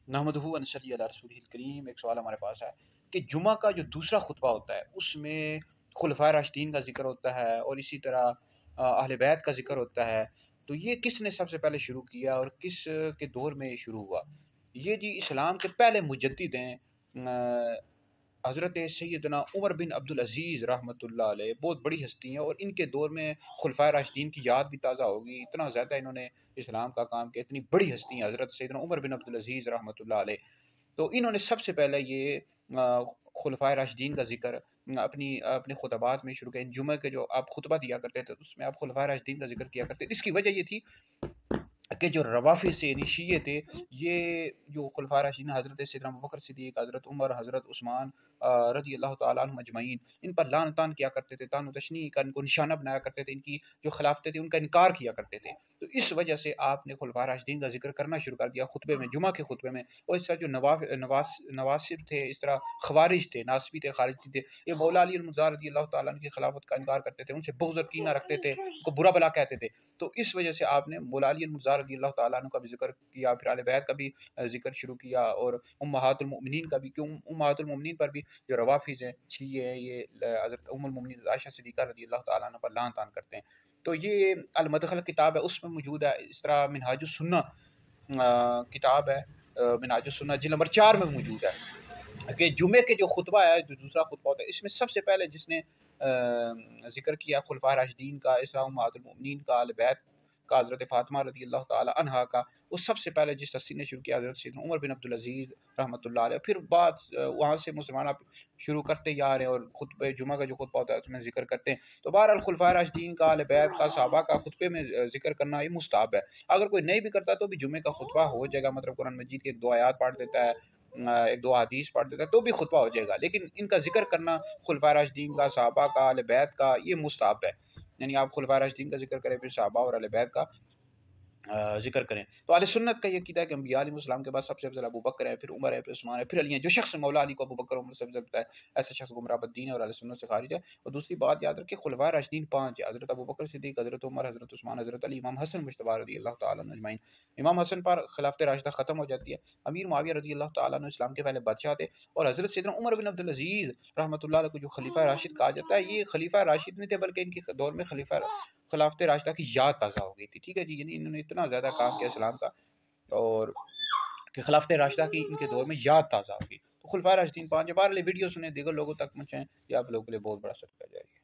नहमदुहु व नसल्ली अला रसूलिहिल करीम। एक सवाल हमारे पास है कि जुमा का जो दूसरा खुतबा होता है उसमें खुलफाए राशिदीन का जिक्र होता है और इसी तरह अहले बैत का जिक्र होता है, तो ये किसने सबसे पहले शुरू किया और किस के दौर में ये शुरू हुआ? ये जी इस्लाम के पहले मुजद्दिद हैं हज़रत सैयदना उमर बिन अब्दुल अज़ीज़ रहमतुल्लाह अलैह, बहुत बड़ी हस्ती हैं और इनके दौर में खुलफाए राशिदीन की याद भी ताज़ा होगी। इतना ज़्यादा इन्होंने इस्लाम का काम किया, इतनी बड़ी हस्ती हैं हज़रत सैयदना उमर बिन अब्दुल अज़ीज़ रहमतुल्लाह अलैह। तो इन्होंने सबसे पहले ये खुलफाए राशिदीन का ज़िक्र अपने खुतबात में शुरू किया। जुमे के जो आप खुतबा दिया करते थे उसमें आप खुलफाए राशिदीन का ज़िक्र किया करते थे। इसकी वजह ये थी कि जो रवाफ़िज़ थे यानी शिये थे, ये जो खुलफ़ाए राशिदीन हज़रत सैयदना अबू बकर सिद्दीक़, हज़रत उमर, हज़रत उस्मान रज़ी अल्लाह तआला अन्हुम अजमईन, इन पर लान तान किया करते थे, तान व तशनी का इनको निशाना बनाया करते थे, इनकी जो खिलाफतें थी उनका इनकार किया करते थे। तो इस वजह से आपने खुलफ़ाए राशिदीन का ज़िक्र करना शुरू कर दिया खुतबे में, जुमा के खुतबे में। और इस तरह जो नवासिब थे, इस तरह ख़वारिज थे, नासबी थे, खारिजी थे, ये मौला अली मुज़्ज़ार रज़ी अल्लाह तआला अन्हु की खिलाफत का इनकार करते थे, उनसे बुग़्ज़ और कीना रखते थे, उनको बुरा भला कहते थे। तो इस वजह से आपने मौला अली मुज़्ज़ार रज़ी अल्लाह तआला अन्हु का भी ज़िक्र किया, फिर अहले बैत का भी ज़िक्र शुरू किया और उम्महातुल मोमिनीन का भी, क्यों उम्महातुल मोमिनीन पर भी जो रवाफ़िज़ हैं, शिये हैं, ये हज़रत उम्मुल मोमिनीन आयशा सिद्दीक़ा रज़ी अल्लाह तआला अन्हा पर लान तान करते हैं। तो ये अल मदखल किताब है, उसमें मौजूद है। इस तरह मिनहाजुस सुन्नह किताब है, मिनहाजुस सुन्नह जिल्द नंबर 4 में मौजूद है कि जुमे के जो खुतबा है, जो दूसरा खुतबा होता है, इसमें सबसे पहले जिसने ज़िक्र किया खुलफाए राशिदीन का, इस तरह उम्महातुल मोमिनीन का, अहले बैत का, हज़रत फ़ातिमा रज़ी अल्लाह तआला अन्हा का, वो सबसे पहले जिस हस्ती ने शुरू किया हज़रत सैयदना उमर बिन अब्दुल अज़ीज़ रहमतुल्लाह अलैह। फिर बाद वहाँ से मुसलमान आप शुरू करते ही आ रहे हैं और खुतबे जुमा का जो खुतबा होता है उसमें ज़िक्र करते हैं। तो बहरहाल खुलफाए राशिदीन का, अहले बैत का, सहाबा का खुतबे में ज़िक्र करना ये मुस्ताहब है। अगर कोई नहीं भी करता तो भी जुमे का खुतबा हो जाएगा, मतलब कुरान मजीद की 1-2 आयत पढ़ देता है, 1-2 हदीस पढ़ देता है तो भी खुतबा हो जाएगा। लेकिन इनका ज़िक्र करना खुलफाए राशिदीन का, सहाबा का, अहले बैत का, ये मुस्ताहब है। यानी आप खुलफाए राशिदीन का ज़िक्र करें, फिर सहाबा और अहले बैत का ज़िक्र करें। तो अहले सुन्नत का ये अक़ीदा है कि अंबिया अलैहिस्सलाम के बाद सबसे अफ़ज़ल अबू बकर है, फिर उमर है, फिर उस्मान है, फिर अली है। जो शख़्स मौला अली को अबू बकर उमर से अफ़ज़ल बताए, ऐसा शख़्स गुमराह बद्दीन है और अहले सुन्नत से ख़ारिज है। और दूसरी बात याद रखें, खुलफ़ाए राशिदीन 5 है, हज़रत अबू बकर सिद्दीक़, हज़रत उमर, हज़रत उस्मान, हज़रत अली, इमाम हसन मुज्तबा रज़ी अल्लाह तआला अन्हु अजमईन। इमाम हसन पर खिलाफ़त राशिदा ख़त्म हो जाती है। अमीर मुआविया रज़ी अल्लाह तआला अन्हु इस्लाम के पहले बादशाह थे और हज़रत सैयदना उमर बिन अब्दुल अज़ीज़ रहमतुल्लाह अलैह को जो खलीफ़ा राशिद कहा जाता है, ये खलीफ़ा राशिद नहीं थे बल्कि इनके दौर में खिलाफत राशिदा की याद ताज़ा हो गई थी। ठीक है जी, यानी इन्होंने इतना ज़्यादा काम किया इस्लाम का और कि खिलाफत राशिदा की इनके दौर में याद ताज़ा हो गई। तो खुलफाए राशिदीन 5 है। बहरहाल वीडियो सुने, दीगर लोगों तक पहुँचाएँ, ये आप लोगों के लिए बहुत बड़ा सदका जारी है।